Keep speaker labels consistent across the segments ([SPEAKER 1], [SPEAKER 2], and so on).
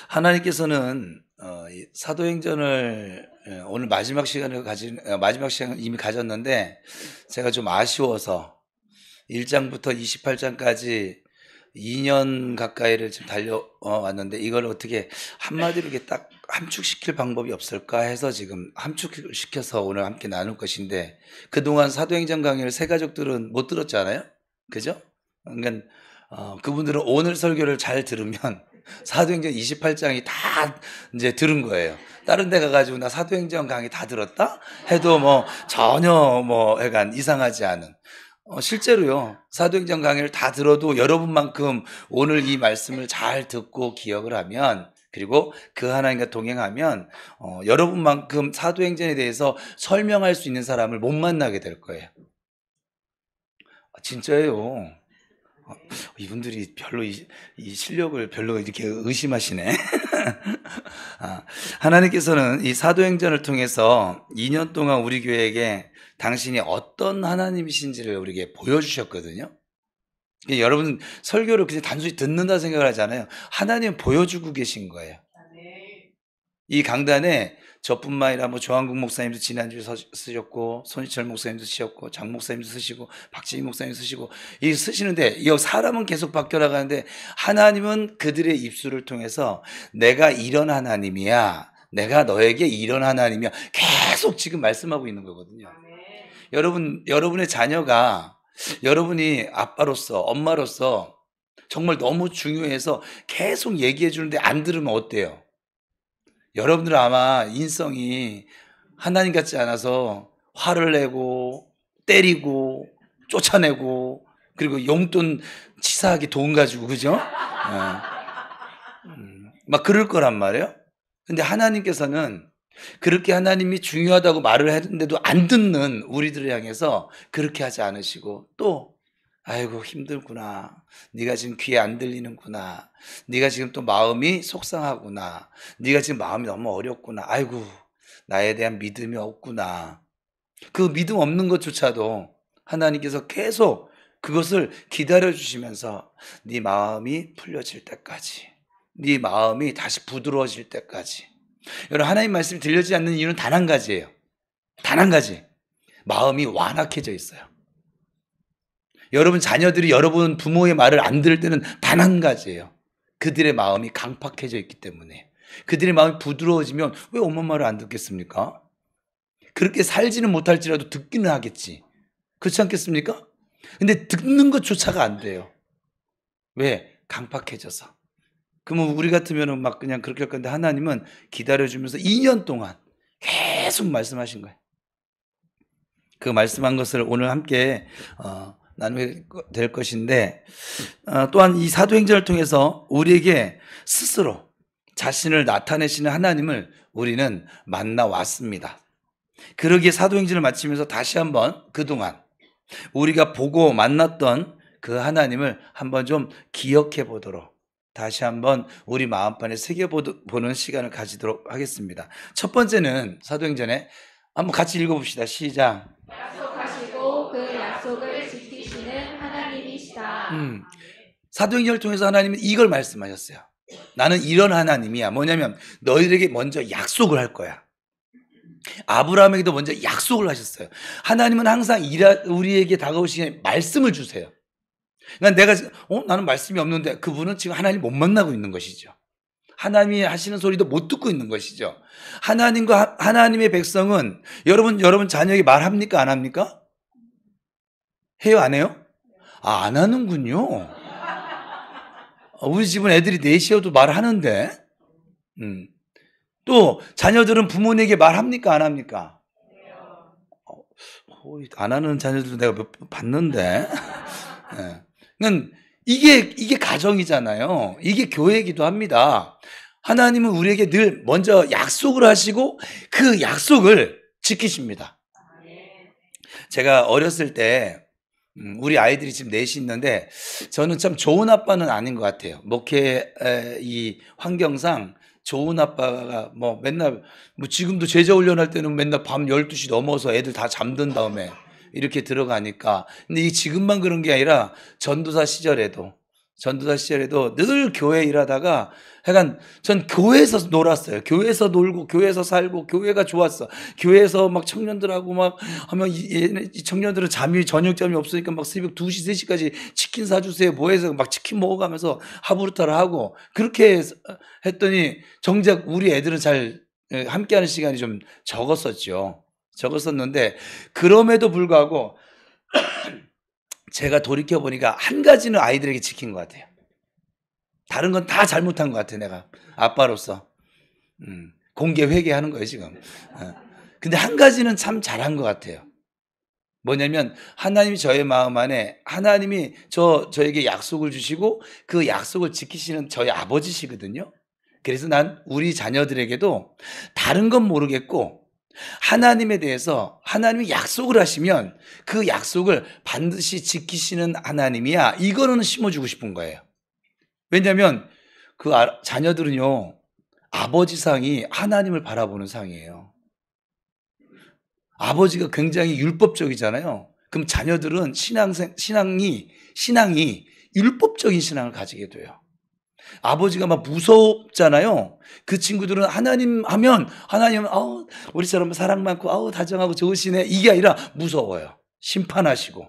[SPEAKER 1] 하나님께서는 이 사도행전을 오늘 마지막 시간을 이미 가졌는데 제가 좀 아쉬워서 1장부터 28장까지 2년 가까이를 지금 달려왔는데 이걸 어떻게 한마디로 이렇게 딱 함축시킬 방법이 없을까 해서 지금 함축시켜서 오늘 함께 나눌 것인데, 그동안 사도행전 강의를 새 가족들은 못 들었잖아요. 그죠? 그러니까 그분들은 오늘 설교를 잘 들으면 사도행전 28장이 다 이제 들은 거예요. 다른 데 가가지고 나 사도행전 강의 다 들었다? 해도 뭐 전혀 뭐 약간 이상하지 않은, 실제로요, 사도행전 강의를 다 들어도 여러분만큼 오늘 이 말씀을 잘 듣고 기억을 하면, 그리고 그 하나님과 동행하면 여러분만큼 사도행전에 대해서 설명할 수 있는 사람을 못 만나게 될 거예요. 진짜예요. 이분들이 별로 이 실력을 별로 이렇게 의심하시네. 하나님께서는 이 사도행전을 통해서 2년 동안 우리 교회에게 당신이 어떤 하나님이신지를 우리에게 보여주셨거든요. 여러분 설교를 그냥 단순히 듣는다 생각을 하잖아요. 하나님은 보여주고 계신 거예요. 이 강단에 저뿐만 아니라 뭐 조한국 목사님도 지난주에 쓰셨고, 손희철 목사님도 쓰셨고, 장 목사님도 쓰시고, 박지희 목사님 쓰시고, 이 쓰시는데 이 사람은 계속 바뀌어 나가는데 하나님은 그들의 입술을 통해서 내가 이런 하나님이야, 내가 너에게 이런 하나님이야, 계속 지금 말씀하고 있는 거거든요. 여러분의 자녀가 여러분이 아빠로서 엄마로서 정말 너무 중요해서 계속 얘기해 주는데 안 들으면 어때요? 여러분들은 아마 인성이 하나님 같지 않아서 화를 내고 때리고 쫓아내고, 그리고 용돈 치사하게 돈 가지고, 그죠? 막 그럴 거란 말이에요. 근데 하나님께서는 그렇게 하나님이 중요하다고 말을 했는데도 안 듣는 우리들을 향해서 그렇게 하지 않으시고, 또 아이고 힘들구나, 네가 지금 귀에 안 들리는구나, 네가 지금 또 마음이 속상하구나, 네가 지금 마음이 너무 어렵구나, 아이고 나에 대한 믿음이 없구나, 그 믿음 없는 것조차도 하나님께서 계속 그것을 기다려 주시면서 네 마음이 풀려질 때까지, 네 마음이 다시 부드러워질 때까지. 여러분, 하나님 말씀이 들려지지 않는 이유는 단 한 가지예요. 단 한 가지. 마음이 완악해져 있어요. 여러분 자녀들이 여러분 부모의 말을 안 들을 때는 단 한 가지예요. 그들의 마음이 강팍해져 있기 때문에. 그들의 마음이 부드러워지면 왜 엄마 말을 안 듣겠습니까? 그렇게 살지는 못할지라도 듣기는 하겠지. 그렇지 않겠습니까? 근데 듣는 것조차가 안 돼요. 왜? 강팍해져서. 그러면 우리 같으면 막 그냥 그렇게 할 건데, 하나님은 기다려주면서 2년 동안 계속 말씀하신 거예요. 그 말씀한 것을 오늘 함께 나누게 될 것인데, 또한 이 사도행전을 통해서 우리에게 스스로 자신을 나타내시는 하나님을 우리는 만나왔습니다. 그러기에 사도행전을 마치면서 다시 한번 그동안 우리가 보고 만났던 그 하나님을 한번 좀 기억해 보도록, 다시 한번 우리 마음판에 새겨보는 시간을 가지도록 하겠습니다. 첫 번째는 사도행전에 한번 같이 읽어봅시다. 시작.
[SPEAKER 2] 약속하시고 그 약속을 지키시는 하나님이시다.
[SPEAKER 1] 사도행전을 통해서 하나님은 이걸 말씀하셨어요. 나는 이런 하나님이야. 뭐냐면 너희들에게 먼저 약속을 할 거야. 아브라함에게도 먼저 약속을 하셨어요. 하나님은 항상 우리에게 다가오시기에 말씀을 주세요. 그러니까 내가 나는 말씀이 없는데, 그분은 지금 하나님 못 만나고 있는 것이죠. 하나님이 하시는 소리도 못 듣고 있는 것이죠. 하나님과 하나님의 백성은 여러분 자녀에게 말합니까? 안 합니까? 해요? 안 해요? 안 하는군요. 우리 집은 애들이 넷이어도 말하는데. 또 자녀들은 부모님에게 말합니까? 안 합니까? 안 하는 자녀들도 내가 몇 번 봤는데. 네. 이게 가정이잖아요. 이게 교회이기도 합니다. 하나님은 우리에게 늘 먼저 약속을 하시고 그 약속을 지키십니다. 제가 어렸을 때 우리 아이들이 지금 넷이 있는데, 저는 참 좋은 아빠는 아닌 것 같아요. 목회 이 환경상 좋은 아빠가 뭐 맨날 뭐 지금도 제자 훈련할 때는 맨날 밤 12시 넘어서 애들 다 잠든 다음에 이렇게 들어가니까. 근데 이 지금만 그런 게 아니라 전도사 시절에도 전도사 시절에도 늘 교회 일하다가 하여간 전 교회에서 놀았어요. 교회에서 놀고 교회에서 살고 교회가 좋았어. 교회에서 막 청년들하고 막 하면 이 청년들은 저녁잠이 없으니까 막 새벽 2시, 3시까지 치킨 사주세요. 뭐 해서 막 치킨 먹어가면서 하부르타를 하고 그렇게 했더니 정작 우리 애들은 잘 함께하는 시간이 좀 적었었죠. 적었었는데 그럼에도 불구하고 제가 돌이켜보니까 한 가지는 아이들에게 지킨 것 같아요. 다른 건 다 잘못한 것 같아, 내가. 아빠로서. 공개 회개하는 거예요, 지금. 근데 한 가지는 참 잘한 것 같아요. 뭐냐면, 하나님이 저의 마음 안에, 하나님이 저에게 약속을 주시고, 그 약속을 지키시는 저희 아버지시거든요. 그래서 난 우리 자녀들에게도 다른 건 모르겠고, 하나님에 대해서 하나님이 약속을 하시면 그 약속을 반드시 지키시는 하나님이야. 이거는 심어주고 싶은 거예요. 왜냐하면 그 자녀들은요, 아버지상이 하나님을 바라보는 상이에요. 아버지가 굉장히 율법적이잖아요. 그럼 자녀들은 신앙이 율법적인 신앙을 가지게 돼요. 아버지가 막 무섭잖아요. 그 친구들은 하나님 하면 하나님은 우리처럼 사랑 많고 다정하고 좋으시네. 이게 아니라 무서워요. 심판하시고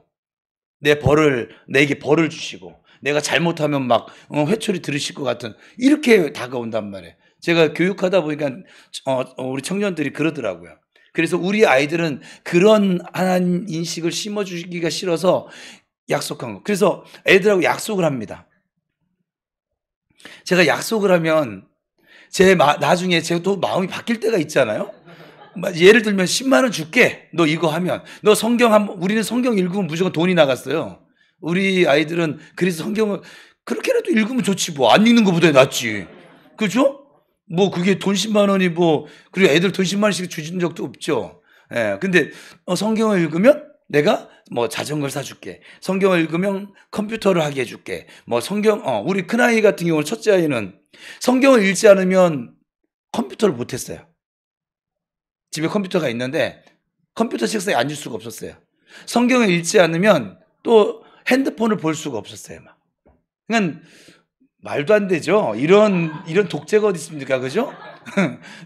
[SPEAKER 1] 내게 벌을 주시고 내가 잘못하면 막 회초리 들으실 것 같은 이렇게 다가온단 말이에요. 제가 교육하다 보니까 우리 청년들이 그러더라고요. 그래서 우리 아이들은 그런 하나님 인식을 심어주기가 싫어서 약속한 거. 그래서 애들하고 약속을 합니다. 제가 약속을 하면 나중에 제가 또 마음이 바뀔 때가 있잖아요. 예를 들면 10만 원 줄게. 너 이거 하면. 너 우리는 성경 읽으면 무조건 돈이 나갔어요. 우리 아이들은 그래서 성경을 그렇게라도 읽으면 좋지 뭐. 안 읽는 것보다 낫지. 그죠? 뭐 그게 돈 10만 원이 뭐 그리고 애들 돈 10만 원씩 주신 적도 없죠. 예. 근데 성경을 읽으면 내가 뭐 자전거를 사줄게. 성경을 읽으면 컴퓨터를 하게 해줄게. 뭐 우리 큰아이 같은 경우는 첫째 아이는 성경을 읽지 않으면 컴퓨터를 못했어요. 집에 컴퓨터가 있는데 컴퓨터 책상에 앉을 수가 없었어요. 성경을 읽지 않으면 또 핸드폰을 볼 수가 없었어요. 막. 그러니까 말도 안 되죠. 이런 독재가 어디 있습니까? 그죠?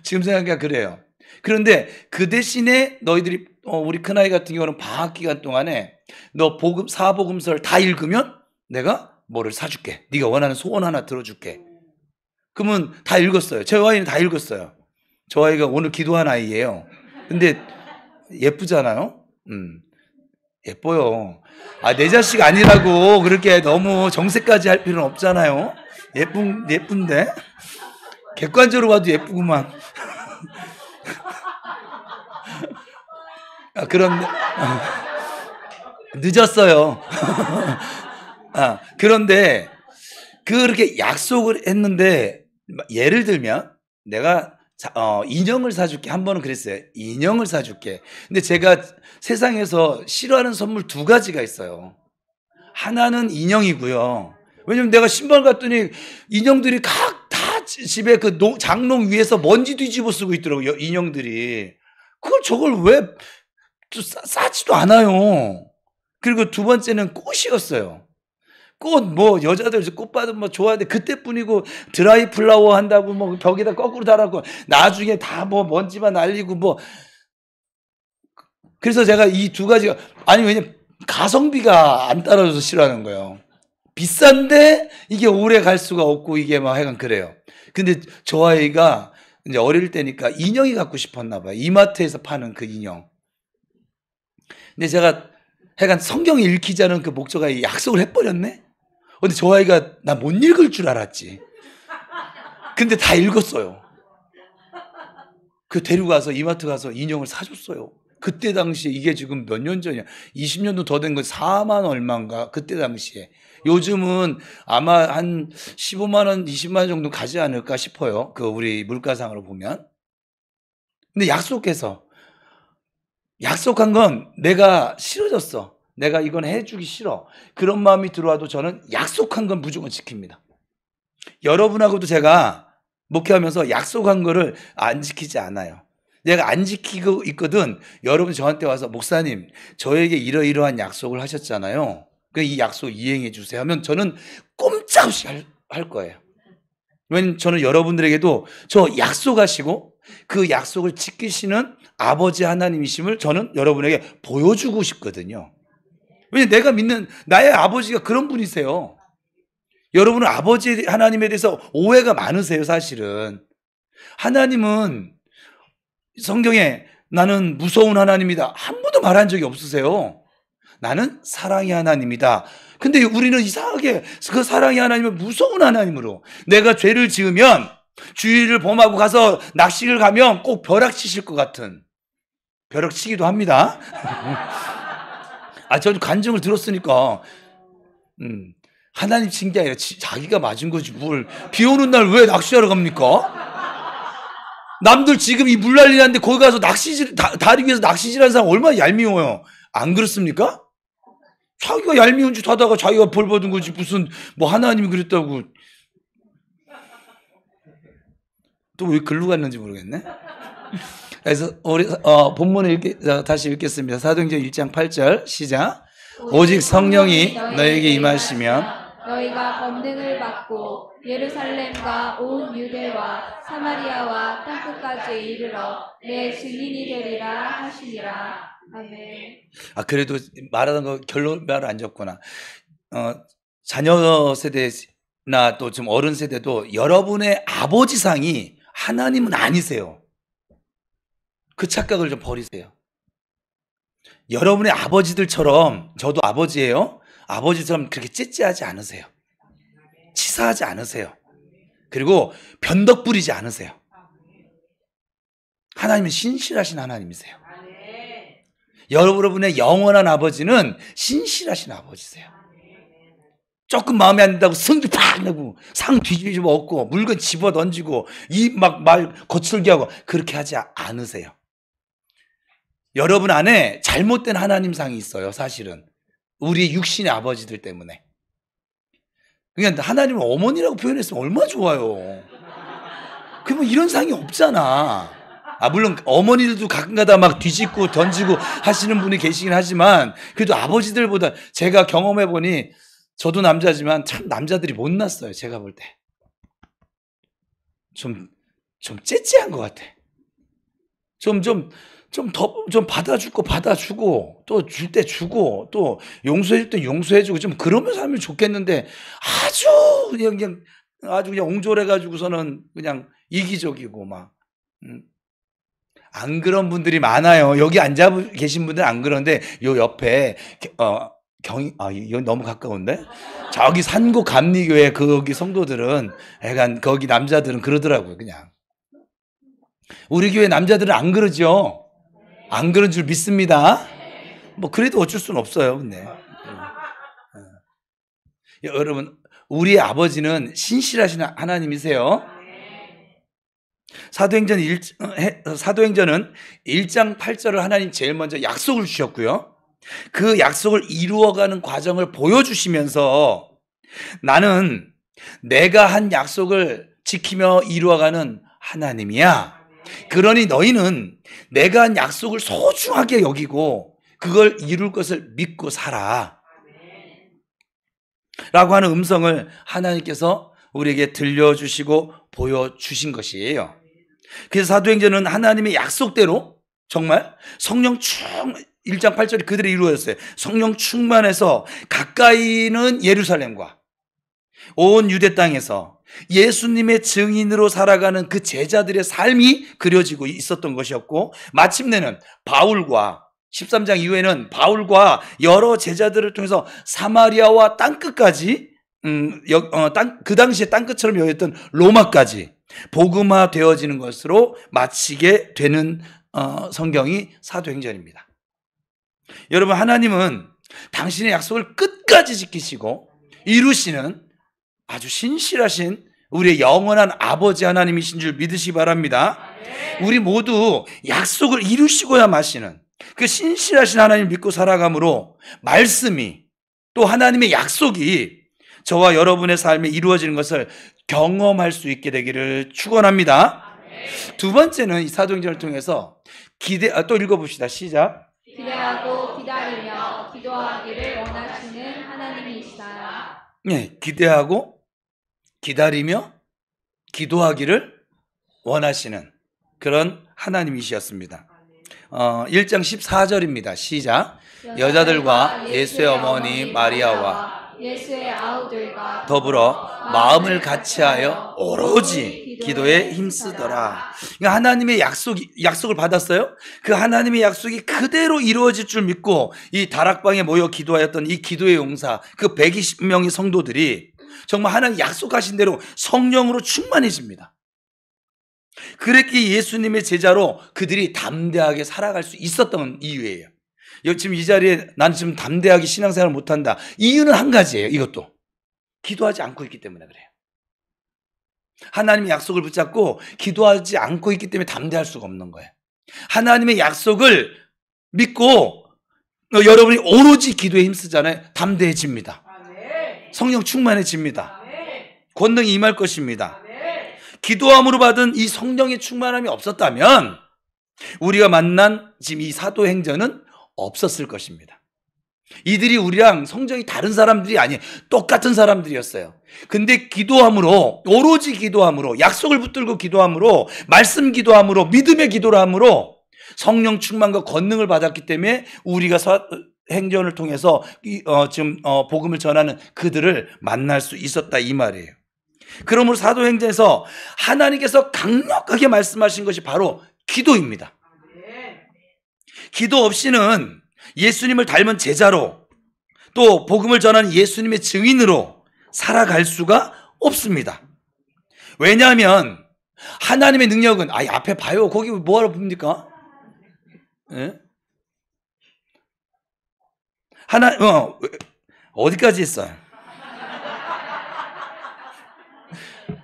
[SPEAKER 1] 지금 생각하니까 그래요. 그런데 그 대신에 너희들이 우리 큰아이 같은 경우는 방학 기간 동안에 너 사복음서를 다 읽으면 내가 뭐를 사줄게. 네가 원하는 소원 하나 들어줄게. 그러면 다 읽었어요. 저 아이는 다 읽었어요. 저 아이가 오늘 기도한 아이예요. 근데 예쁘잖아요. 예뻐요. 내 자식 아니라고 그렇게 너무 정색까지 할 필요는 없잖아요. 예쁜데 객관적으로 봐도 예쁘구만. 그런데 늦었어요. 그런데 그렇게 약속을 했는데 예를 들면 내가 인형을 사줄게. 한 번은 그랬어요. 인형을 사줄게. 근데 제가 세상에서 싫어하는 선물 2가지가 있어요. 하나는 인형이고요. 왜냐면 내가 신발 갔더니 인형들이 다 집에 그 장롱 위에서 먼지 뒤집어 쓰고 있더라고요. 인형들이. 저걸 왜 싸지도 않아요. 그리고 2번째는 꽃이었어요. 꽃 여자들 꽃 받으면 뭐 좋아하는데 그때뿐이고 드라이 플라워 한다고 뭐 벽에다 거꾸로 달았고 나중에 다 뭐 먼지만 날리고 뭐 그래서 제가 이 2가지가 왜냐면 가성비가 안 따라줘서 싫어하는 거예요. 비싼데 이게 오래 갈 수가 없고 이게 막 하여간 그래요. 근데 저 아이가 이제 어릴 때니까 인형이 갖고 싶었나 봐요. 이마트에서 파는 그 인형. 근데 제가 하여간 성경을 읽히자는 그 목적에 약속을 해버렸네? 근데 저 아이가 나 못 읽을 줄 알았지. 근데 다 읽었어요. 데리고 가서 이마트 가서 인형을 사줬어요. 그때 당시에 이게 지금 몇 년 전이야. 20년도 더 된 거 4만 얼마인가 그때 당시에. 요즘은 아마 한 15만 원, 20만 원 정도 가지 않을까 싶어요. 우리 물가상으로 보면. 근데 약속한 건 내가 싫어졌어. 내가 이건 해주기 싫어. 그런 마음이 들어와도 저는 약속한 건 무조건 지킵니다. 여러분하고도 제가 목회하면서 약속한 거를 안 지키지 않아요. 내가 안 지키고 있거든. 여러분 저한테 와서 목사님 저에게 이러이러한 약속을 하셨잖아요. 이 약속 이행해 주세요 하면 저는 꼼짝없이 할 거예요. 왜냐면 저는 여러분들에게도 저 약속하시고 그 약속을 지키시는 아버지 하나님이심을 저는 여러분에게 보여주고 싶거든요. 왜냐면 내가 믿는 나의 아버지가 그런 분이세요. 여러분은 아버지 하나님에 대해서 오해가 많으세요, 사실은. 하나님은 성경에 나는 무서운 하나님이다 한 번도 말한 적이 없으세요. 나는 사랑의 하나님이다. 근데 우리는 이상하게 그 사랑의 하나님을 무서운 하나님으로, 내가 죄를 지으면 주의를 범하고 가서 낚시를 가면 꼭 벼락 치실 것 같은, 벼락 치기도 합니다. 저는 간증을 들었으니까 하나님 친 게 아니라 자기가 맞은 거지 뭘. 비 오는 날 왜 낚시하러 갑니까? 남들 지금 이 물난리 났는데 거기 가서 다리 위에서 낚시질하는 사람 얼마나 얄미워요. 안 그렇습니까? 자기가 얄미운 짓 하다가 자기가 벌 받은 거지 무슨 뭐 하나님이 그랬다고. 또 왜 글로 갔는지 모르겠네. 그래서 우리 본문을 다시 읽겠습니다. 사도행전 1장 8절 시작. 오직 성령이 너에게 임하시면
[SPEAKER 2] 너희가 권능을 받고 예루살렘과 온 유대와 사마리아와 땅끝까지 이르러 내 증인이 되리라 하시니라. 아멘.
[SPEAKER 1] 그래도 말하는 거 결론 말을 안 적구나. 자녀 세대나 또 좀 어른 세대도 여러분의 아버지상이 하나님은 아니세요. 그 착각을 좀 버리세요. 여러분의 아버지들처럼, 저도 아버지예요. 아버지처럼 그렇게 째째하지 않으세요. 치사하지 않으세요. 그리고 변덕 부리지 않으세요. 하나님은 신실하신 하나님이세요. 여러분의 영원한 아버지는 신실하신 아버지세요. 조금 마음에 안 든다고 성질 팍 내고 상 뒤집어 먹고 물건 집어 던지고 이 막 말 거칠게 하고 그렇게 하지 않으세요. 여러분 안에 잘못된 하나님상이 있어요, 사실은. 우리 육신의 아버지들 때문에. 그러니까 하나님을 어머니라고 표현했으면 얼마나 좋아요. 그러면 이런 상이 없잖아. 물론 어머니들도 가끔가다 막 뒤집고 던지고 하시는 분이 계시긴 하지만 그래도 아버지들보다 제가 경험해보니 저도 남자지만 참 남자들이 못났어요. 제가 볼 때. 좀 째째한 것 같아. 좀 받아줄 거 받아주고, 또 줄 때 주고, 또 용서해줄 때 용서해주고, 좀 그러면서 하면 좋겠는데, 아주 그냥 옹졸해가지고서는 그냥 이기적이고, 막. 안 그런 분들이 많아요. 여기 앉아 계신 분들은 안 그런데, 요 옆에, 이건 너무 가까운데? 저기 산고 감리교회 거기 성도들은, 약간 거기 남자들은 그러더라고요, 그냥. 우리 교회 남자들은 안 그러죠? 안 그런 줄 믿습니다. 뭐 그래도 어쩔 수는 없어요. 근데 여러분, 우리 아버지는 신실하신 하나님이세요. 사도행전은 1장 8절을 하나님 제일 먼저 약속을 주셨고요. 그 약속을 이루어가는 과정을 보여주시면서 나는 내가 한 약속을 지키며 이루어가는 하나님이야. 그러니 너희는 내가 한 약속을 소중하게 여기고 그걸 이룰 것을 믿고 살아. 라고 하는 음성을 하나님께서 우리에게 들려주시고 보여주신 것이에요. 그래서 사도행전은 하나님의 약속대로 정말 성령 1장 8절이 그대로 이루어졌어요. 성령 충만해서 가까이는 예루살렘과 온 유대 땅에서 예수님의 증인으로 살아가는 그 제자들의 삶이 그려지고 있었던 것이었고, 마침내는 바울과 13장 이후에는 바울과 여러 제자들을 통해서 사마리아와 땅끝까지 그 당시에 땅끝처럼 여겼던 로마까지 복음화 되어지는 것으로 마치게 되는 성경이 사도행전입니다. 여러분, 하나님은 당신의 약속을 끝까지 지키시고 이루시는 아주 신실하신 우리의 영원한 아버지 하나님이신 줄 믿으시기 바랍니다. 우리 모두 약속을 이루시고야 마시는 그 신실하신 하나님을 믿고 살아감으로 말씀이, 또 하나님의 약속이 저와 여러분의 삶에 이루어지는 것을 경험할 수 있게 되기를 축원합니다. 두 번째는 이 사도행전을 통해서 또 읽어봅시다. 시작.
[SPEAKER 2] 기대하고 기다리며 기도하기를 원하시는 하나님이시다.
[SPEAKER 1] 예, 기대하고 기다리며 기도하기를 원하시는 그런 하나님이셨습니다. 1장 14절입니다. 시작. 여자들과 예수의 어머니 마리아와
[SPEAKER 2] 예수의 아우들과
[SPEAKER 1] 더불어 마음을 같이하여 오로지 기도에 힘쓰더라. 그러니까 하나님의 약속을 받았어요. 그 하나님의 약속이 그대로 이루어질 줄 믿고 이 다락방에 모여 기도하였던 이 기도의 용사 그 120명의 성도들이 정말 하나님 약속하신 대로 성령으로 충만해집니다. 그랬기에 예수님의 제자로 그들이 담대하게 살아갈 수 있었던 이유예요. 지금 이 자리에 나는 지금 담대하게 신앙생활을 못한다. 이유는 한 가지예요. 이것도 기도하지 않고 있기 때문에 그래요. 하나님의 약속을 붙잡고 기도하지 않고 있기 때문에 담대할 수가 없는 거예요. 하나님의 약속을 믿고 여러분이 오로지 기도에 힘쓰잖아요. 담대해집니다. 성령 충만해집니다. 권능이 임할 것입니다. 기도함으로 받은 이 성령의 충만함이 없었다면 우리가 만난 지금 이 사도행전은 없었을 것입니다. 이들이 우리랑 성정이 다른 사람들이 아니에요. 똑같은 사람들이었어요. 근데 기도함으로, 오로지 기도함으로, 약속을 붙들고 기도함으로, 말씀 기도함으로, 믿음의 기도를 함으로 성령 충만과 권능을 받았기 때문에 우리가 행전을 통해서 지금 복음을 전하는 그들을 만날 수 있었다 이 말이에요. 그러므로 사도행전에서 하나님께서 강력하게 말씀하신 것이 바로 기도입니다. 기도 없이는 예수님을 닮은 제자로 또 복음을 전하는 예수님의 증인으로 살아갈 수가 없습니다. 왜냐하면 하나님의 능력은 앞에 봐요. 거기 뭐하러 봅니까? 예? 어디까지 했어요?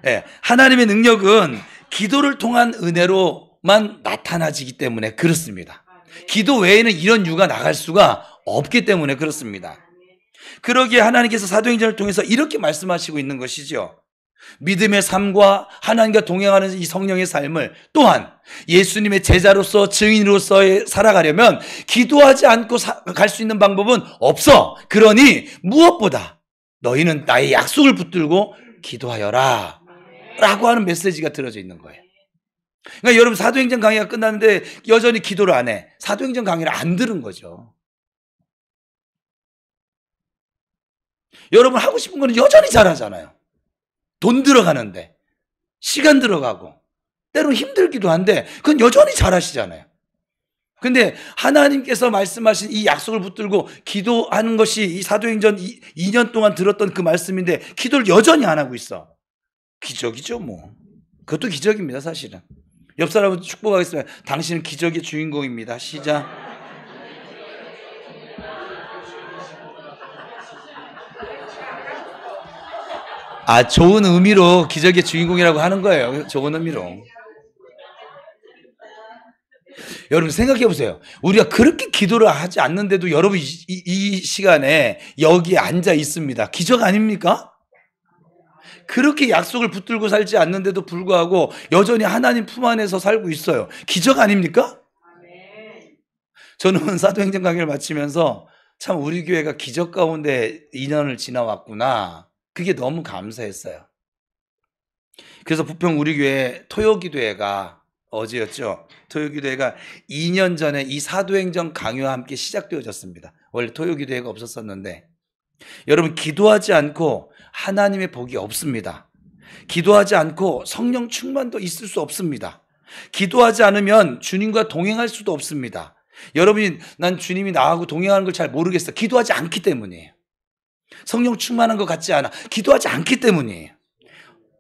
[SPEAKER 1] 예, 하나님의 능력은 기도를 통한 은혜로만 나타나지기 때문에 그렇습니다. 기도 외에는 이런 유가 나갈 수가 없기 때문에 그렇습니다. 그러기에 하나님께서 사도행전을 통해서 이렇게 말씀하시고 있는 것이죠. 믿음의 삶과 하나님과 동행하는 이 성령의 삶을 또한 예수님의 제자로서 증인으로서 살아가려면 기도하지 않고 갈 수 있는 방법은 없어. 그러니 무엇보다 너희는 나의 약속을 붙들고 기도하여라 라고 하는 메시지가 들어져 있는 거예요. 그러니까 여러분 사도행전 강의가 끝났는데 여전히 기도를 안 해. 사도행전 강의를 안 들은 거죠. 여러분 하고 싶은 거는 여전히 잘하잖아요. 돈 들어가는데 시간 들어가고 때로는 힘들기도 한데 그건 여전히 잘하시잖아요. 근데 하나님께서 말씀하신 이 약속을 붙들고 기도하는 것이 이 사도행전 2년 동안 들었던 그 말씀인데 기도를 여전히 안 하고 있어. 기적이죠 뭐. 그것도 기적입니다 사실은. 옆 사람은 축복하겠습니다. 당신은 기적의 주인공입니다. 시작. 좋은 의미로 기적의 주인공이라고 하는 거예요. 좋은 의미로. 여러분 생각해 보세요. 우리가 그렇게 기도를 하지 않는데도 여러분 이 시간에 여기에 앉아 있습니다. 기적 아닙니까? 그렇게 약속을 붙들고 살지 않는데도 불구하고 여전히 하나님 품 안에서 살고 있어요. 기적 아닙니까? 저는 사도행전 강의를 마치면서 참 우리 교회가 기적 가운데 2년을 지나왔구나. 그게 너무 감사했어요. 그래서 부평 우리 교회 토요기도회가 어제였죠. 토요기도회가 2년 전에 이 사도행전 강요와 함께 시작되어졌습니다. 원래 토요기도회가 없었었는데 여러분 기도하지 않고 하나님의 복이 없습니다. 기도하지 않고 성령 충만도 있을 수 없습니다. 기도하지 않으면 주님과 동행할 수도 없습니다. 여러분이 난 주님이 나하고 동행하는 걸 잘 모르겠어. 기도하지 않기 때문이에요. 성령 충만한 것 같지 않아. 기도하지 않기 때문이에요.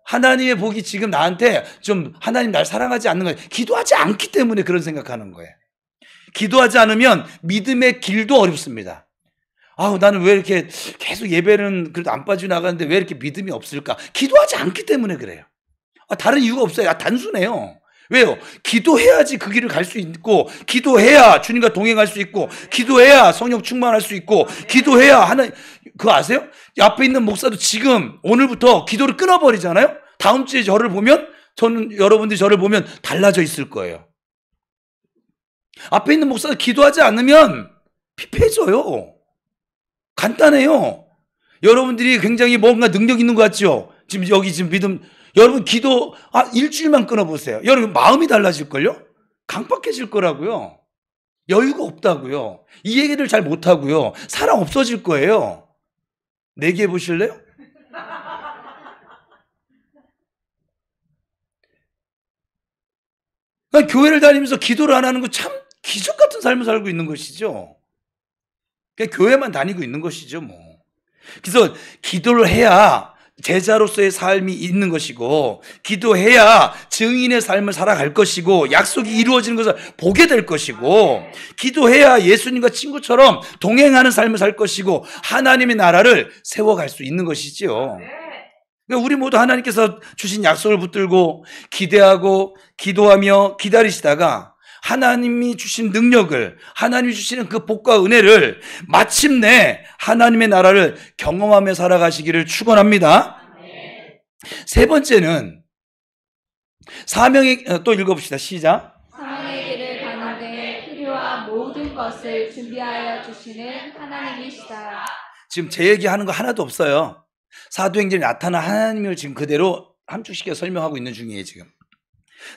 [SPEAKER 1] 하나님의 복이 지금 나한테 좀 하나님 날 사랑하지 않는 거예요. 기도하지 않기 때문에 그런 생각하는 거예요. 기도하지 않으면 믿음의 길도 어렵습니다. 나는 왜 이렇게 계속 예배는 그래도 안 빠지고 나가는데 왜 이렇게 믿음이 없을까? 기도하지 않기 때문에 그래요. 다른 이유가 없어요. 단순해요. 왜요? 기도해야지 그 길을 갈 수 있고, 기도해야 주님과 동행할 수 있고, 기도해야 성령 충만할 수 있고, 기도해야 하나님, 그거 아세요? 앞에 있는 목사도 지금 오늘부터 기도를 끊어버리잖아요? 다음 주에 저를 보면, 여러분들이 저를 보면 달라져 있을 거예요. 앞에 있는 목사도 기도하지 않으면 피폐해져요. 간단해요. 여러분들이 굉장히 뭔가 능력 있는 것 같죠? 지금 여기 지금 믿음, 여러분 기도 일주일만 끊어보세요. 여러분 마음이 달라질걸요? 강박해질 거라고요. 여유가 없다고요. 이 얘기를 잘 못하고요. 사랑 없어질 거예요. 내기해 보실래요? 그러니까 교회를 다니면서 기도를 안 하는 거 참 기적 같은 삶을 살고 있는 것이죠. 그냥 교회만 다니고 있는 것이죠, 뭐. 그래서 기도를 해야 제자로서의 삶이 있는 것이고, 기도해야 증인의 삶을 살아갈 것이고, 약속이 이루어지는 것을 보게 될 것이고, 기도해야 예수님과 친구처럼 동행하는 삶을 살 것이고, 하나님의 나라를 세워갈 수 있는 것이지요. 그러니까 우리 모두 하나님께서 주신 약속을 붙들고 기대하고 기도하며 기다리시다가 하나님이 주신 능력을, 하나님이 주시는 그 복과 은혜를 마침내 하나님의 나라를 경험하며 살아가시기를 축원합니다. 세 번째는 사명의, 또 읽어봅시다. 시작.
[SPEAKER 2] 사명의 길을 가는데 필요한 모든 것을 준비하여 주시는 하나님이시다.
[SPEAKER 1] 지금 제 얘기하는 거 하나도 없어요. 사도행전에 나타난 하나님을 지금 그대로 함축시켜 설명하고 있는 중이에요, 지금.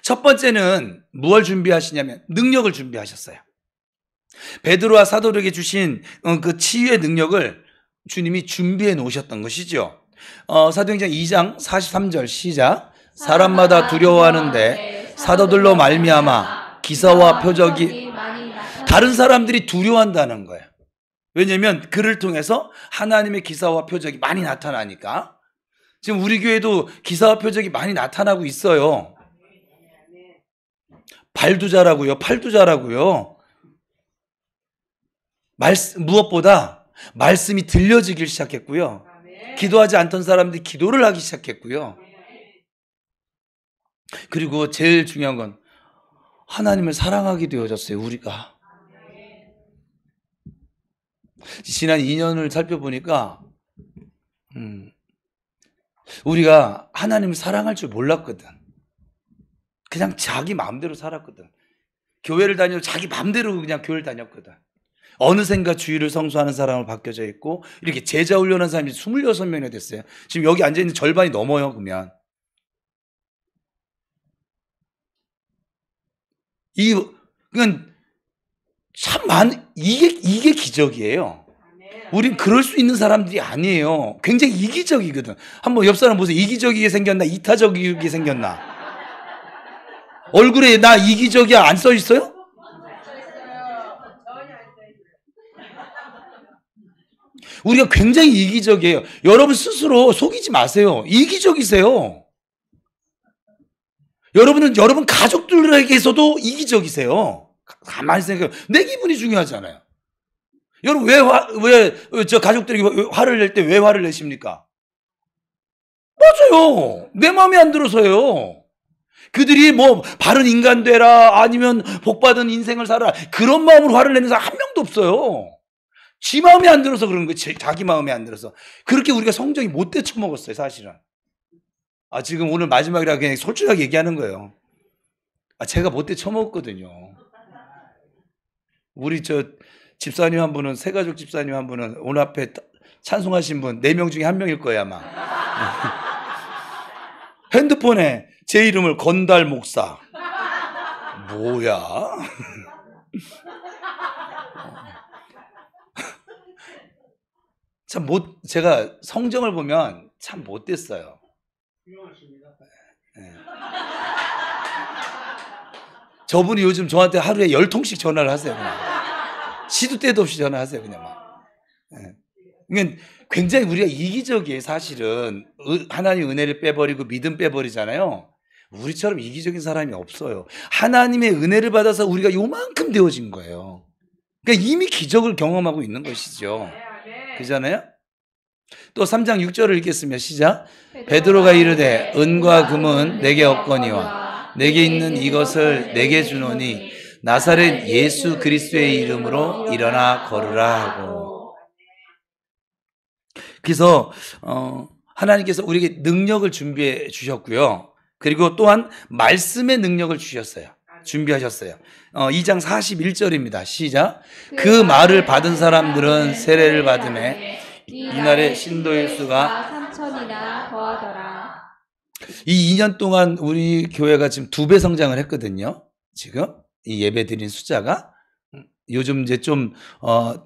[SPEAKER 1] 첫 번째는 무엇을 준비하시냐면 능력을 준비하셨어요. 베드로와 사도들에게 주신 그 치유의 능력을 주님이 준비해 놓으셨던 것이죠. 사도행전 2장 43절 시작. 사람마다 두려워하는데 사도들로 말미암아 기사와 표적이, 다른 사람들이 두려워한다는 거예요. 왜냐하면 그를 통해서 하나님의 기사와 표적이 많이 나타나니까. 지금 우리 교회도 기사와 표적이 많이 나타나고 있어요. 발도 자라고요. 팔도 자라고요. 무엇보다 말씀이 들려지기 시작했고요. 기도하지 않던 사람들이 기도를 하기 시작했고요. 그리고 제일 중요한 건 하나님을 사랑하게 되어졌어요, 우리가. 지난 2년을 살펴보니까 우리가 하나님을 사랑할 줄 몰랐거든. 그냥 자기 마음대로 살았거든. 교회를 다녀도 자기 마음대로 그냥 교회를 다녔거든. 어느샌가 주일을 성수하는 사람으로 바뀌어져 있고, 이렇게 제자 훈련한 사람이 26명이나 됐어요. 지금 여기 앉아있는 절반이 넘어요, 그러면. 그건 참 이게 기적이에요. 우린 그럴 수 있는 사람들이 아니에요. 굉장히 이기적이거든. 한번 옆 사람 보세요. 이기적이게 생겼나? 이타적이게 생겼나? 얼굴에 나 이기적이야 안 써 있어요? 우리가 굉장히 이기적이에요. 여러분 스스로 속이지 마세요. 이기적이세요. 여러분 가족들에게서도 이기적이세요. 가만히 생각해요. 내 기분이 중요하잖아요. 여러분 왜 저 가족들이 화를 낼 때 왜 화를 내십니까? 맞아요. 내 마음에 안 들어서요. 그들이 뭐 바른 인간 되라 아니면 복받은 인생을 살아라 그런 마음으로 화를 내는 사람 한 명도 없어요. 지 마음에 안 들어서 그런 거예요. 자기 마음에 안 들어서. 그렇게 우리가 성적이 못 되쳐먹었어요, 사실은. 지금 오늘 마지막이라 그냥 솔직하게 얘기하는 거예요. 제가 못 되쳐먹었거든요. 우리 저 집사님 한 분은, 새가족 집사님 한 분은 오늘 앞에 찬송하신 분 4명 중에 1명일 거예요, 아마. 핸드폰에 제 이름을 건달 목사. 뭐야? 참 제가 성정을 보면 참 못됐어요. 네. 저분이 요즘 저한테 하루에 10통씩 전화를 하세요, 그냥. 시도 때도 없이 전화하세요, 그냥 막. 네. 그러니까 굉장히 우리가 이기적이에요, 사실은. 하나님 은혜를 빼버리고 믿음 빼버리잖아요. 우리처럼 이기적인 사람이 없어요. 하나님의 은혜를 받아서 우리가 요만큼 되어진 거예요. 그러니까 이미 기적을 경험하고 있는 것이죠. 그잖아요? 또 3장 6절을 읽겠습니다. 시작. 베드로가 이르되 은과 금은 내게 없거니와 내게 있는 이것을 내게 주노니 나사렛 예수 그리스도의 이름으로 일어나 걸으라 하고. 그래서 하나님께서 우리에게 능력을 준비해 주셨고요. 그리고 또한 말씀의 능력을 주셨어요. 준비하셨어요. 2장 41절입니다. 시작. 그 말을 받은 사람들은 세례를 받음에 이날의 신도의 수가
[SPEAKER 2] 3천이나 더하더라.
[SPEAKER 1] 이 2년 동안 우리 교회가 지금 2배 성장을 했거든요. 지금 이 예배 드린 숫자가 요즘 이제 좀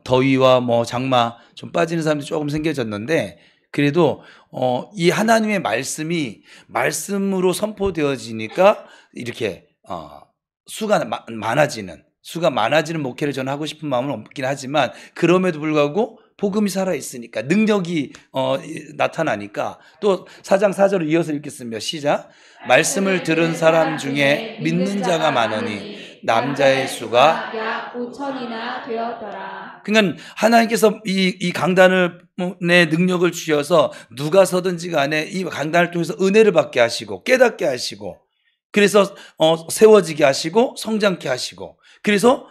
[SPEAKER 1] 더위와 뭐 장마 좀 빠지는 사람들이 조금 생겨졌는데 그래도 이 하나님의 말씀이 말씀으로 선포되어지니까 이렇게 수가 많아지는 목회를 저는 하고 싶은 마음은 없긴 하지만 그럼에도 불구하고 복음이 살아있으니까 능력이 나타나니까 또 4장 4절을 이어서 읽겠습니다. 시작. 말씀을 들은 사람 중에 믿는 자가 많으니 남자의 수가
[SPEAKER 2] 약 5천이나 되었더라.
[SPEAKER 1] 그러니까 하나님께서 이 강단을 내 능력을 주셔서 누가 서든지 간에 이 강단을 통해서 은혜를 받게 하시고 깨닫게 하시고 그래서 세워지게 하시고 성장케 하시고 그래서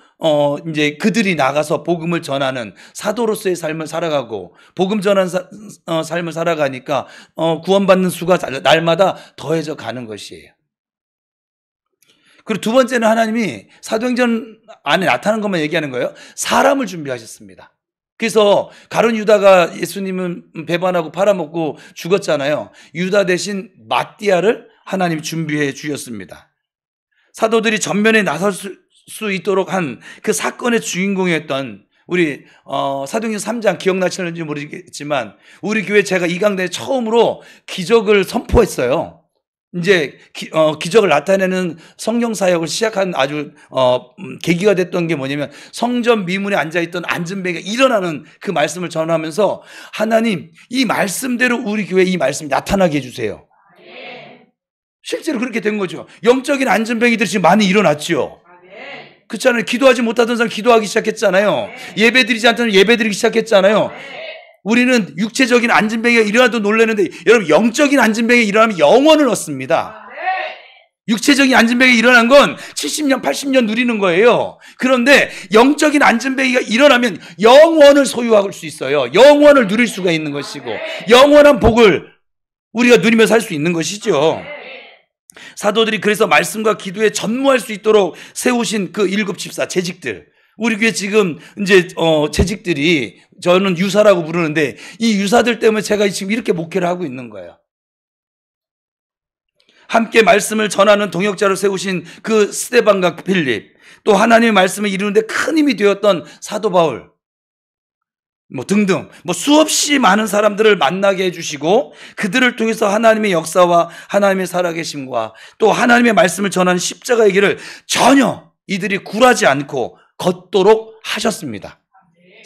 [SPEAKER 1] 이제 그들이 나가서 복음을 전하는 사도로서의 삶을 살아가고 복음 전하는 삶을 살아가니까 구원받는 수가 날마다 더해져 가는 것이에요. 그리고 두 번째는 하나님이 사도행전 안에 나타나는 것만 얘기하는 거예요. 사람을 준비하셨습니다. 그래서 가룟 유다가 예수님은 배반하고 팔아먹고 죽었잖아요. 유다 대신 마띠아를 하나님이 준비해 주셨습니다. 사도들이 전면에 나설 수 있도록 한 그 사건의 주인공이었던 우리 사도행전 3장 기억나시는지 모르겠지만 우리 교회 제가 이 강단에 처음으로 기적을 선포했어요. 이제 기적을 나타내는 성령 사역을 시작한 아주 계기가 됐던 게 뭐냐면 성전 미문에 앉아있던 안전뱅이가 일어나는 그 말씀을 전하면서 하나님 이 말씀대로 우리 교회에 이 말씀 나타나게 해주세요. 실제로 그렇게 된 거죠. 영적인 안전뱅이들이 지금 많이 일어났죠. 그렇잖아요. 기도하지 못하던 사람 기도하기 시작했잖아요. 예배드리지 않던 사람 예배드리기 시작했잖아요. 우리는 육체적인 안전뱅이가 일어나도 놀라는데 여러분 영적인 안전뱅이가 일어나면 영원을 얻습니다. 육체적인 안전뱅이가 일어난 건 70년 80년 누리는 거예요. 그런데 영적인 안전뱅이가 일어나면 영원을 소유할 수 있어요. 영원을 누릴 수가 있는 것이고 영원한 복을 우리가 누리며 살 수 있는 것이죠. 사도들이 그래서 말씀과 기도에 전무할 수 있도록 세우신 그 7집사 재직들 우리 교회 지금 이제 재직들이 저는 유사라고 부르는데 이 유사들 때문에 제가 지금 이렇게 목회를 하고 있는 거예요. 함께 말씀을 전하는 동역자로 세우신 그 스데반과 필립 또 하나님의 말씀을 이루는데 큰 힘이 되었던 사도 바울 등등 수없이 많은 사람들을 만나게 해주시고 그들을 통해서 하나님의 역사와 하나님의 살아계심과 또 하나님의 말씀을 전하는 십자가의 길을 전혀 이들이 굴하지 않고 걷도록 하셨습니다.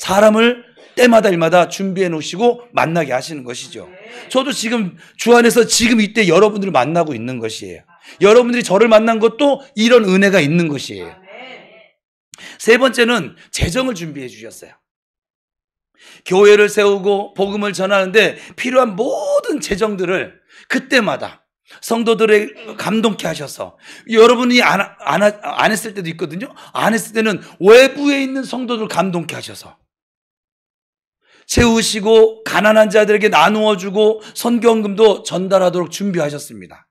[SPEAKER 1] 사람을 때마다 일마다 준비해 놓으시고 만나게 하시는 것이죠. 저도 지금 주 안에서 지금 이때 여러분들을 만나고 있는 것이에요. 여러분들이 저를 만난 것도 이런 은혜가 있는 것이에요. 세 번째는 재정을 준비해 주셨어요. 교회를 세우고 복음을 전하는데 필요한 모든 재정들을 그때마다 성도들을 감동케 하셔서 여러분이 안 했을 때도 있거든요. 안 했을 때는 외부에 있는 성도들 감동케 하셔서 채우시고 가난한 자들에게 나누어 주고 선교헌금도 전달하도록 준비하셨습니다.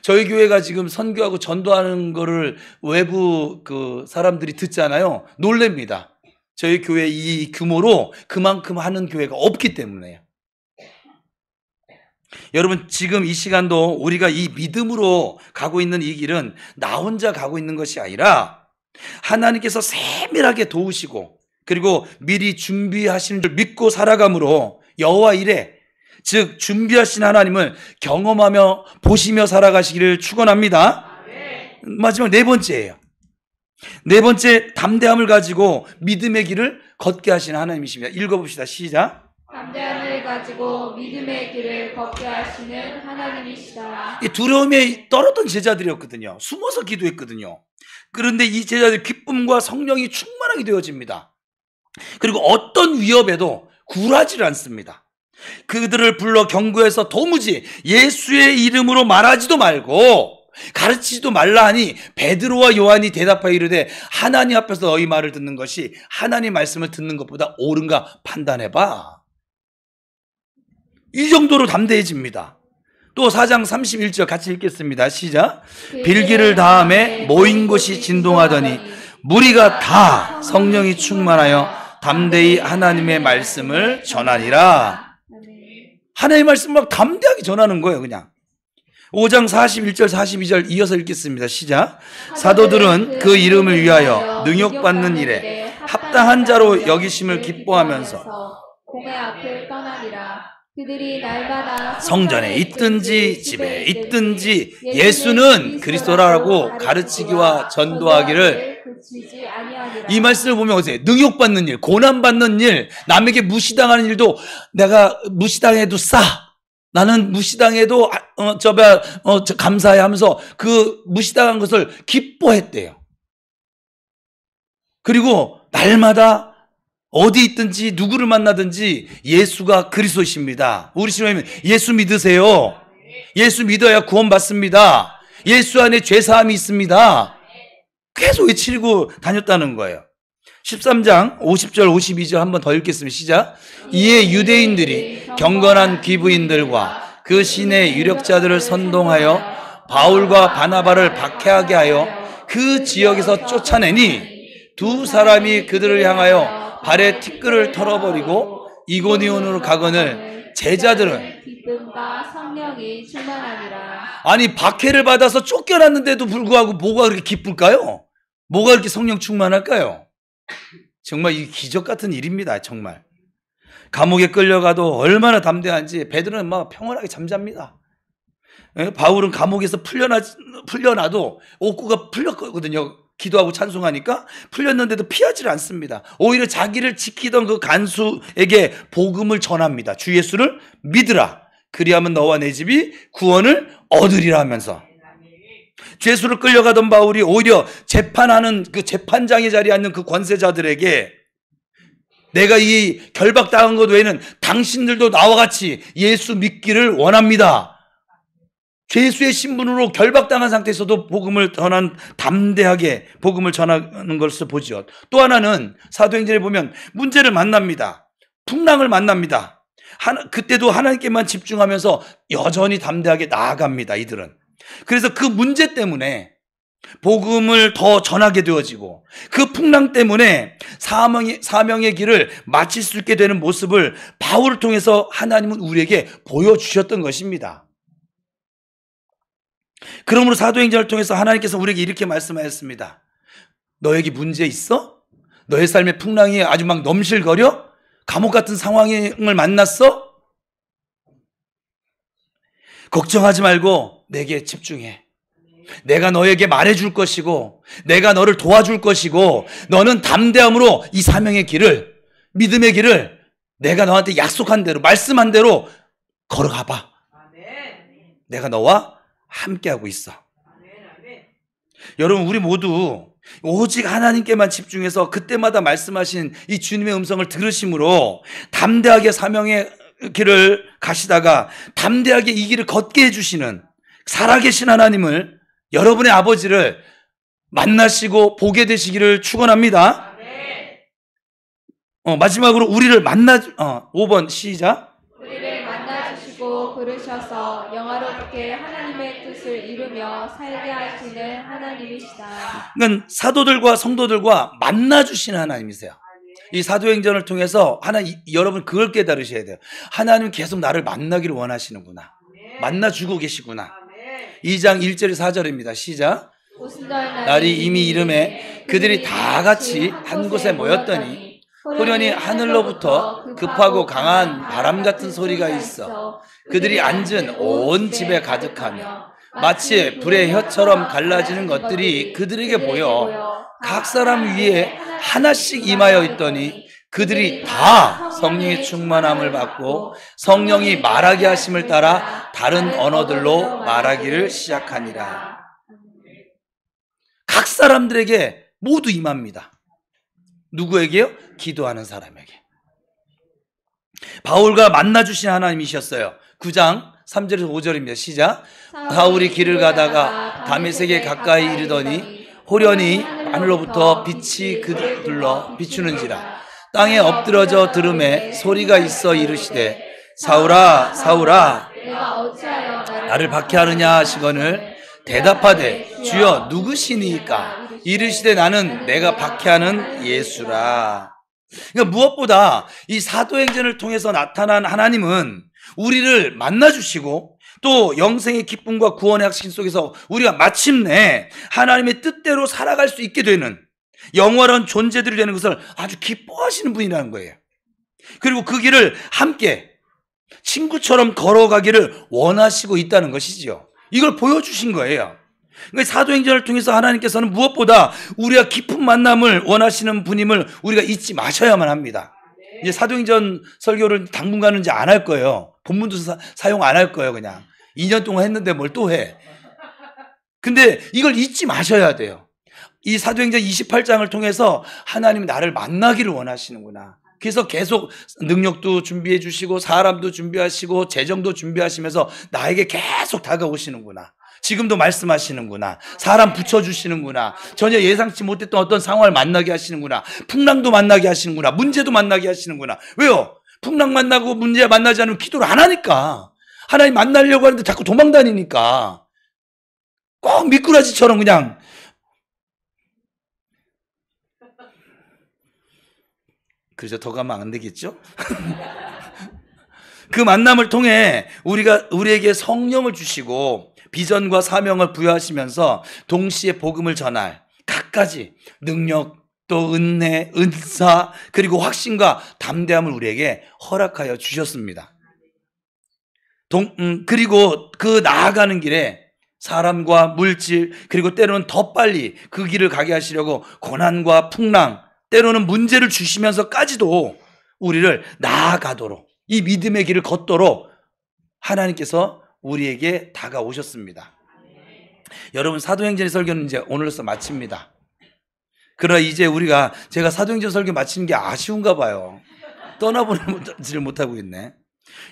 [SPEAKER 1] 저희 교회가 지금 선교하고 전도하는 거를 외부 그 사람들이 듣잖아요. 놀랍니다. 저희 교회 이 규모로 그만큼 하는 교회가 없기 때문에요. 여러분 지금 이 시간도 우리가 이 믿음으로 가고 있는 이 길은 나 혼자 가고 있는 것이 아니라 하나님께서 세밀하게 도우시고 그리고 미리 준비하시는 줄 믿고 살아감으로 여호와 이레 즉 준비하신 하나님을 경험하며 보시며 살아가시기를 축원합니다. 마지막 네 번째예요. 네 번째 담대함을 가지고 믿음의 길을 걷게 하시는 하나님이십니다. 읽어봅시다. 시작.
[SPEAKER 2] 담대함을 가지고 믿음의 길을 걷게 하시는 하나님이시다.
[SPEAKER 1] 이 두려움에 떨었던 제자들이었거든요. 숨어서 기도했거든요. 그런데 이 제자들 기쁨과 성령이 충만하게 되어집니다. 그리고 어떤 위협에도 굴하지 않습니다. 그들을 불러 경고해서 도무지 예수의 이름으로 말하지도 말고 가르치지도 말라 하니 베드로와 요한이 대답하여 이르되 하나님 앞에서 너희 말을 듣는 것이 하나님 말씀을 듣는 것보다 옳은가 판단해봐. 이 정도로 담대해집니다. 또 4장 31절 같이 읽겠습니다. 시작. 빌기를 다음에 모인 곳이 진동하더니 무리가 다 성령이 충만하여 담대히 하나님의 말씀을 전하니라.
[SPEAKER 2] 아멘.
[SPEAKER 1] 하나님의 말씀을 막 담대하게 전하는 거예요, 그냥. 5장 41절 42절 이어서 읽겠습니다. 시작. 사도들은 그 이름을 위하여 능욕받는 일에 합당한 자로 여기심을 기뻐하면서
[SPEAKER 2] 공회 앞을 떠나니라. 그들이 날마다
[SPEAKER 1] 성전에 있든지 집에 있든지 예수는 그리스도라고 가르치기와 전도하기를.
[SPEAKER 2] 그치지 아니하니라.
[SPEAKER 1] 이 말씀을 보면 어때요? 능욕받는 일, 고난받는 일, 남에게 무시당하는 일도 내가 무시당해도 나는 무시당해도 감사해 하면서 그 무시당한 것을 기뻐했대요. 그리고 날마다 어디 있든지 누구를 만나든지 예수가 그리스도이십니다. 우리 신앙이면 예수 믿으세요. 예수 믿어야 구원받습니다. 예수 안에 죄사함이 있습니다. 계속 외치고 다녔다는 거예요. 13장 50절 52절 한 번 더 읽겠습니다. 시작. 이에 유대인들이 경건한 귀부인들과 그 신의 유력자들을 선동하여 바울과 바나바를 박해하게 하여 그 지역에서 쫓아내니 두 사람이 그들을 향하여 발에 티끌을 털어버리고 이고니온으로 가거늘 제자들은
[SPEAKER 2] 기쁨과 성령이 충만하니라.
[SPEAKER 1] 아니 박해를 받아서 쫓겨났는데도 불구하고 뭐가 그렇게 기쁠까요? 뭐가 그렇게 성령 충만할까요? 정말 이 기적 같은 일입니다. 정말 감옥에 끌려가도 얼마나 담대한지 베드로는 막 평온하게 잠잡니다. 바울은 감옥에서 풀려나도 옥구가 풀렸거든요. 기도하고 찬송하니까 풀렸는데도 피하지 않습니다. 오히려 자기를 지키던 그 간수에게 복음을 전합니다. 주 예수를 믿으라. 그리하면 너와 내 집이 구원을 얻으리라 하면서 주 예수를 끌려가던 바울이 오히려 재판하는 그 재판장의 자리에 앉는 그 권세자들에게 내가 이 결박당한 것 외에는 당신들도 나와 같이 예수 믿기를 원합니다. 죄수의 신분으로 결박당한 상태에서도 복음을 담대하게 복음을 전하는 것을 보죠. 또 하나는 사도행전에 보면 문제를 만납니다. 풍랑을 만납니다. 그때도 하나님께만 집중하면서 여전히 담대하게 나아갑니다. 이들은. 그래서 그 문제 때문에 복음을 더 전하게 되어지고 그 풍랑 때문에 사명의 길을 마칠 수 있게 되는 모습을 바울을 통해서 하나님은 우리에게 보여주셨던 것입니다. 그러므로 사도행전을 통해서 하나님께서 우리에게 이렇게 말씀하셨습니다. 너에게 문제 있어? 너의 삶의 풍랑이 아주 막 넘실거려? 감옥 같은 상황을 만났어? 걱정하지 말고 내게 집중해. 내가 너에게 말해줄 것이고 내가 너를 도와줄 것이고 너는 담대함으로 이 사명의 길을, 믿음의 길을 내가 너한테 약속한 대로, 말씀한 대로 걸어가봐. 내가 너와 함께하고 있어. 여러분, 우리 모두 오직 하나님께만 집중해서 그때마다 말씀하신 이 주님의 음성을 들으심으로 담대하게 사명의 길을 가시다가 담대하게 이 길을 걷게 해주시는 살아계신 하나님을, 여러분의 아버지를 만나시고 보게 되시기를 축원합니다. 마지막으로 우리를 5번 시작.
[SPEAKER 2] 우리를 만나주시고 부르셔서 영화롭게 하나님의 뜻을 이루며 살게 하시는 하나님이시다.
[SPEAKER 1] 그러니까 사도들과 성도들과 만나주시는 하나님이세요. 이 사도행전을 통해서 여러분 그걸 깨달으셔야 돼요. 하나님은 계속 나를 만나기를 원하시는구나. 만나주고 계시구나. 2장 1절에 4절입니다. 시작. 날이 이미 이름에 그들이 다 같이 한 곳에 모였더니 호련히 하늘로부터 급하고 강한 바람 같은 소리가 있어 그들이 앉은 온 집에 가득하며 마치 불의 혀처럼 갈라지는 것들이 그들에게 보여 각 사람 위에 하나씩 임하여 있더니 그들이 다 성령의 충만함을 받고 성령이 말하게 하심을 따라 다른 언어들로 말하기를 시작하니라. 각 사람들에게 모두 임합니다. 누구에게요? 기도하는 사람에게. 바울과 만나주신 하나님이셨어요. 9장 3절에서 5절입니다. 시작. 바울이 길을 가다가 다메섹에 가까이 이르더니 호련히 하늘로부터 빛이 그들러 비추는지라. 땅에 엎드러져 들음에 소리가 있어 이르시되 사울아 사울아 나를 박해하느냐 하시거늘 대답하되 주여 누구시니까? 이르시되 나는 내가 박해하는 예수라. 그러니까 무엇보다 이 사도행전을 통해서 나타난 하나님은 우리를 만나주시고 또 영생의 기쁨과 구원의 확신 속에서 우리가 마침내 하나님의 뜻대로 살아갈 수 있게 되는 영원한 존재들이 되는 것을 아주 기뻐하시는 분이라는 거예요. 그리고 그 길을 함께 친구처럼 걸어가기를 원하시고 있다는 것이지요. 이걸 보여주신 거예요. 그러니까 사도행전을 통해서 하나님께서는 무엇보다 우리가 깊은 만남을 원하시는 분임을 우리가 잊지 마셔야만 합니다. 이제 사도행전 설교를 당분간은 이제 안 할 거예요. 본문도 사용 안 할 거예요. 그냥 2년 동안 했는데 뭘 또 해. 근데 이걸 잊지 마셔야 돼요. 이 사도행전 28장을 통해서 하나님이 나를 만나기를 원하시는구나. 그래서 계속 능력도 준비해 주시고 사람도 준비하시고 재정도 준비하시면서 나에게 계속 다가오시는구나. 지금도 말씀하시는구나. 사람 붙여주시는구나. 전혀 예상치 못했던 어떤 상황을 만나게 하시는구나. 풍랑도 만나게 하시는구나. 문제도 만나게 하시는구나. 왜요? 풍랑 만나고 문제 만나지 않으면 기도를 안 하니까. 하나님 만나려고 하는데 자꾸 도망다니니까. 꼭 미꾸라지처럼 그냥. 그래서 더 가면 안 되겠죠? 그 만남을 통해 우리에게 성령을 주시고 비전과 사명을 부여하시면서 동시에 복음을 전할 갖가지 능력, 또 은혜, 은사, 그리고 확신과 담대함을 우리에게 허락하여 주셨습니다. 그리고 그 나아가는 길에 사람과 물질, 그리고 때로는 더 빨리 그 길을 가게 하시려고 고난과 풍랑, 때로는 문제를 주시면서까지도 우리를 나아가도록, 이 믿음의 길을 걷도록 하나님께서 우리에게 다가오셨습니다. 여러분, 사도행전의 설교는 이제 오늘로써 마칩니다. 그러나 이제 제가 사도행전 설교 마치는 게 아쉬운가 봐요. 떠나보지를 못하고 있네.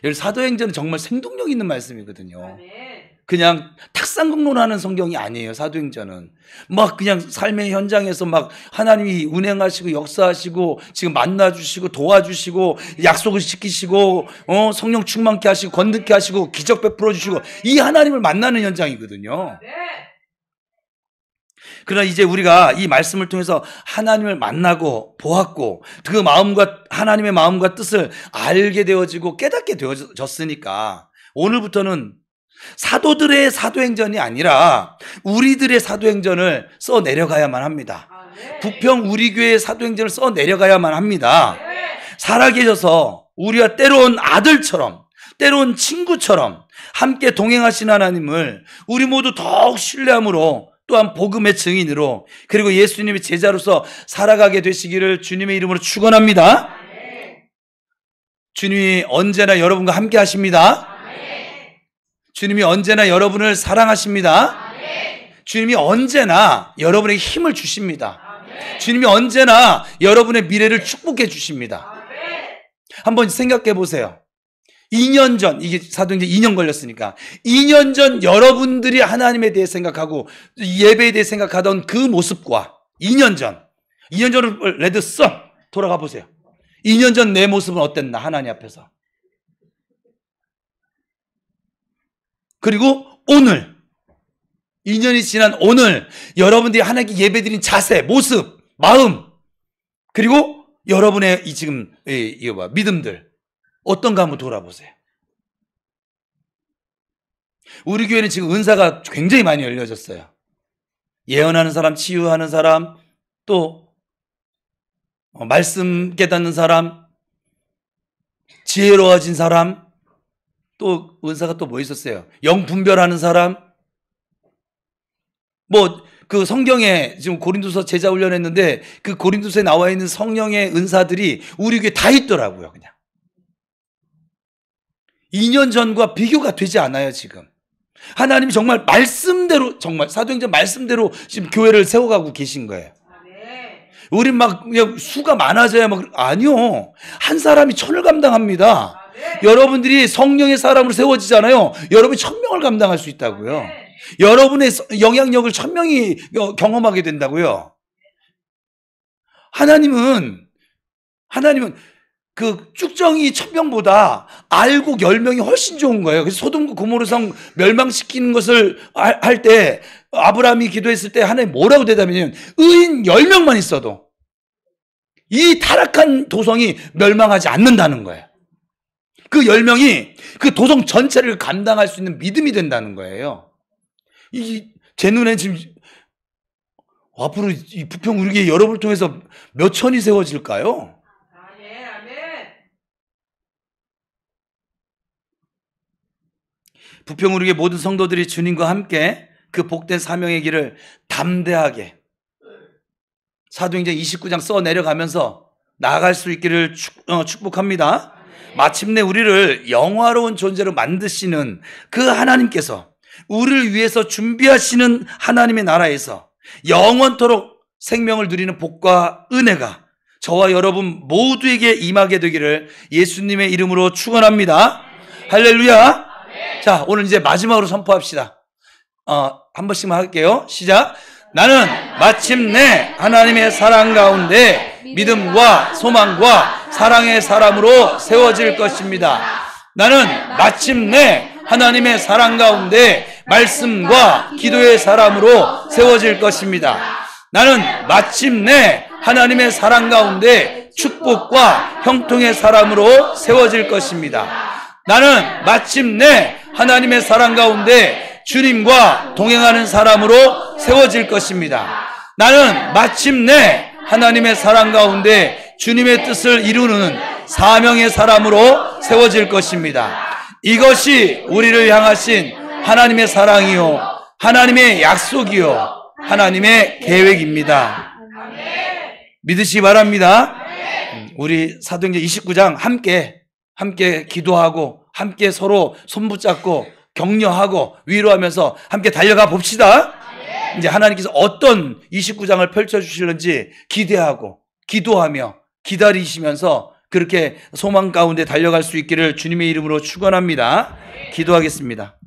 [SPEAKER 1] 여기 사도행전은 정말 생동력 있는 말씀이거든요. 그냥 탁상공론하는 성경이 아니에요. 사도행전은 막 그냥 삶의 현장에서 막 하나님이 운행하시고 역사하시고 지금 만나주시고 도와주시고 약속을 지키시고 성령 충만케 하시고 건드게 하시고 기적 베풀어 주시고 이 하나님을 만나는 현장이거든요. 그러나 이제 우리가 이 말씀을 통해서 하나님을 만나고 보았고 그 마음과 하나님의 마음과 뜻을 알게 되어지고 깨닫게 되어졌으니까 오늘부터는 사도들의 사도행전이 아니라 우리들의 사도행전을 써내려가야만 합니다. 부평 우리 교회의 사도행전을 써내려가야만 합니다. 살아계셔서 우리가 때론 아들처럼 때론 친구처럼 함께 동행하신 하나님을 우리 모두 더욱 신뢰함으로 또한 복음의 증인으로 그리고 예수님의 제자로서 살아가게 되시기를 주님의 이름으로 축원합니다. 주님이 언제나 여러분과 함께 하십니다. 주님이 언제나 여러분을 사랑하십니다. 주님이 언제나 여러분에게 힘을 주십니다. 주님이 언제나 여러분의 미래를 축복해 주십니다. 한번 생각해 보세요. 2년 전, 이게 사도행전 2년 걸렸으니까 2년 전 여러분들이 하나님에 대해 생각하고 예배에 대해 생각하던 그 모습과 2년 전을 레드 써 돌아가 보세요. 2년 전 내 모습은 어땠나 하나님 앞에서. 그리고 오늘 2년이 지난 오늘 여러분들이 하나님께 예배드린 자세, 모습, 마음 그리고 여러분의 이 지금 믿음들 어떤가 한번 돌아보세요. 우리 교회는 지금 은사가 굉장히 많이 열려졌어요. 예언하는 사람, 치유하는 사람, 또 말씀 깨닫는 사람, 지혜로워진 사람, 또 은사가 또 뭐 있었어요? 영 분별하는 사람. 그 성경에 지금 고린도서 제자 훈련했는데 그 고린도서에 나와 있는 성령의 은사들이 우리 교회에 다 있더라고요. 그냥 2년 전과 비교가 되지 않아요. 지금 하나님이 정말 말씀대로, 정말 사도행전 말씀대로 지금 교회를 세워가고 계신 거예요. 우린 막 그냥 수가 많아져야 아니요. 한 사람이 1000을 감당합니다. 여러분들이 성령의 사람으로 세워지잖아요. 여러분이 1000명을 감당할 수 있다고요. 여러분의 영향력을 1000명이 경험하게 된다고요. 하나님은 그 쭉정이 1000명보다 알고 10명이 훨씬 좋은 거예요. 그래서 소돔과 고모르 성 멸망시키는 것을 할 때 아브라함이 기도했을 때 하나님 뭐라고 대답했냐면 의인 10명만 있어도 이 타락한 도성이 멸망하지 않는다는 거예요. 그 10명이 그 도성 전체를 감당할 수 있는 믿음이 된다는 거예요. 제 눈에 지금 앞으로 이 부평우리교회 여러분을 통해서 몇 천이 세워질까요? 부평우리교회 모든 성도들이 주님과 함께 그 복된 사명의 길을 담대하게 사도행전 29장 써 내려가면서 나아갈 수 있기를 축복합니다. 마침내 우리를 영화로운 존재로 만드시는 그 하나님께서 우리를 위해서 준비하시는 하나님의 나라에서 영원토록 생명을 누리는 복과 은혜가 저와 여러분 모두에게 임하게 되기를 예수님의 이름으로 축원합니다. 할렐루야. 자, 오늘 이제 마지막으로 선포합시다. 한 번씩만 할게요. 시작. 나는 마침내 하나님의 사랑 가운데 믿음과 소망과 사랑의 사람으로 세워질 것입니다. 나는 마침내 하나님의 사랑 가운데 말씀과 기도의 사람으로 세워질 것입니다. 나는 마침내 하나님의 사랑 가운데 축복과 형통의 사람으로 세워질 것입니다. 나는 마침내 하나님의 사랑 가운데 주님과 동행하는 사람으로 세워질 것입니다. 나는 마침내 하나님의 사랑 가운데 주님의 뜻을 이루는 사명의 사람으로 세워질 것입니다. 이것이 우리를 향하신 하나님의 사랑이요, 하나님의 약속이요, 하나님의 계획입니다. 믿으시기 바랍니다. 우리 사도행전 29장 함께 기도하고 함께 서로 손붙잡고 격려하고 위로하면서 함께 달려가 봅시다. 이제 하나님께서 어떤 29장을 펼쳐주실는지 기대하고 기도하며 기다리시면서 그렇게 소망 가운데 달려갈 수 있기를 주님의 이름으로 축원합니다. 기도하겠습니다.